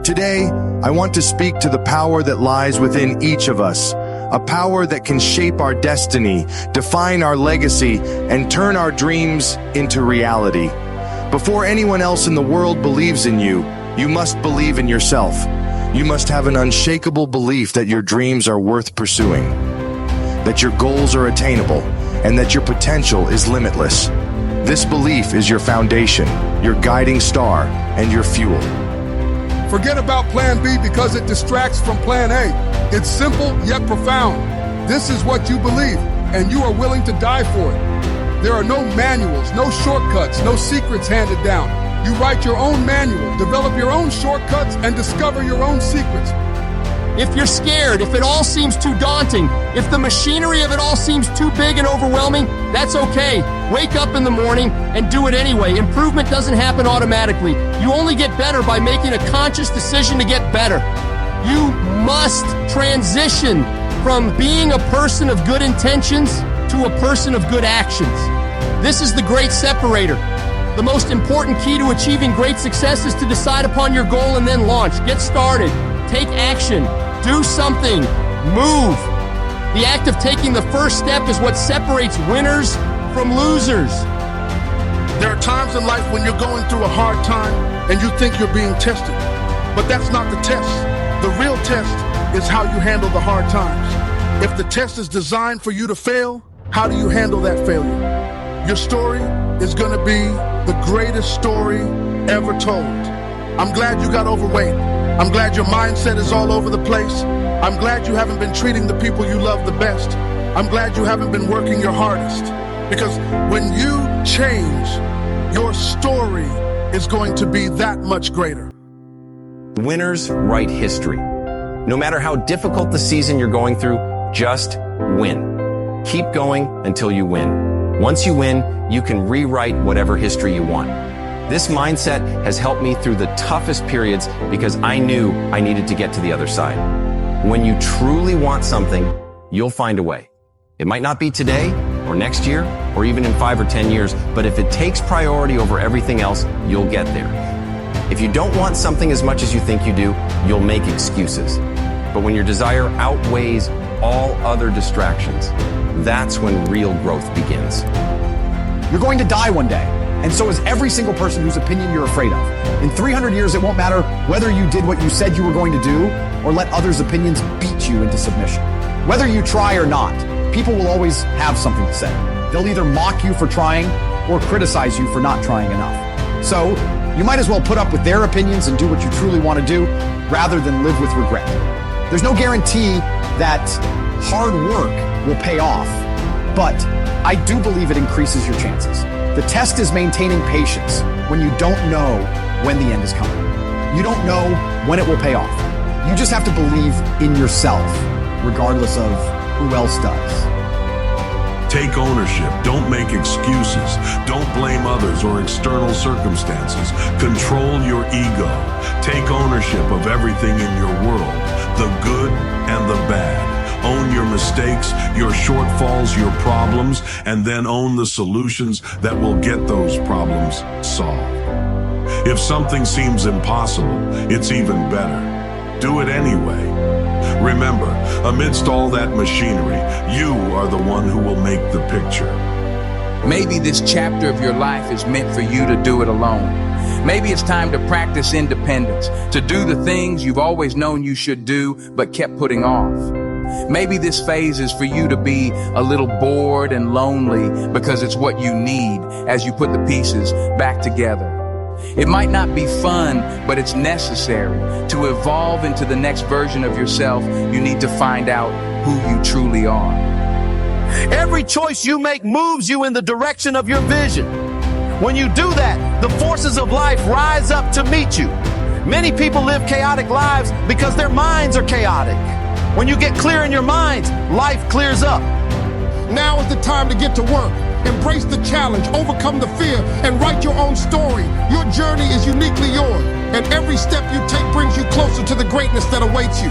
Today, I want to speak to the power that lies within each of us, a power that can shape our destiny, define our legacy, and turn our dreams into reality. Before anyone else in the world believes in you, you must believe in yourself. You must have an unshakable belief that your dreams are worth pursuing, that your goals are attainable, and that your potential is limitless. This belief is your foundation, your guiding star, and your fuel. Forget about Plan B because it distracts from Plan A. It's simple yet profound. This is what you believe, and you are willing to die for it. There are no manuals, no shortcuts, no secrets handed down. You write your own manual, develop your own shortcuts, and discover your own secrets. If you're scared, if it all seems too daunting, if the machinery of it all seems too big and overwhelming, that's okay. Wake up in the morning and do it anyway. Improvement doesn't happen automatically. You only get better by making a conscious decision to get better. You must transition from being a person of good intentions to a person of good actions. This is the great separator. The most important key to achieving great success is to decide upon your goal and then launch. Get started. Take action. Do something. Move. The act of taking the first step is what separates winners from losers. There are times in life when you're going through a hard time and you think you're being tested. But that's not the test. The real test is how you handle the hard times. If the test is designed for you to fail, how do you handle that failure? Your story is going to be the greatest story ever told. I'm glad you got overweight. I'm glad your mindset is all over the place. I'm glad you haven't been treating the people you love the best. I'm glad you haven't been working your hardest. Because when you change, your story is going to be that much greater. Winners write history. No matter how difficult the season you're going through, just win. Keep going until you win. Once you win, you can rewrite whatever history you want. This mindset has helped me through the toughest periods because I knew I needed to get to the other side. When you truly want something, you'll find a way. It might not be today or next year or even in 5 or 10 years, but if it takes priority over everything else, you'll get there. If you don't want something as much as you think you do, you'll make excuses. But when your desire outweighs all other distractions, that's when real growth begins. You're going to die one day, and so is every single person whose opinion you're afraid of. In 300 years, it won't matter whether you did what you said you were going to do or let others' opinions beat you into submission. Whether you try or not, people will always have something to say. They'll either mock you for trying or criticize you for not trying enough. So you might as well put up with their opinions and do what you truly want to do rather than live with regret. There's no guarantee that hard work will pay off, but I do believe it increases your chances. The test is maintaining patience when you don't know when the end is coming. You don't know when it will pay off. You just have to believe in yourself, regardless of who else does. Take ownership. Don't make excuses. Don't blame others or external circumstances. Control your ego. Take ownership of everything in your world, the good and the bad. Own your mistakes, your shortfalls, your problems, and then own the solutions that will get those problems solved. If something seems impossible, it's even better. Do it anyway. Remember, amidst all that machinery, you are the one who will make the picture. Maybe this chapter of your life is meant for you to do it alone. Maybe it's time to practice independence, to do the things you've always known you should do but kept putting off. Maybe this phase is for you to be a little bored and lonely because it's what you need as you put the pieces back together. It might not be fun, but it's necessary. To evolve into the next version of yourself, you need to find out who you truly are. Every choice you make moves you in the direction of your vision. When you do that, the forces of life rise up to meet you. Many people live chaotic lives because their minds are chaotic. When you get clear in your minds, life clears up. Now is the time to get to work. Embrace the challenge, overcome the fear, and write your own story. Your journey is uniquely yours, and every step you take brings you closer to the greatness that awaits you.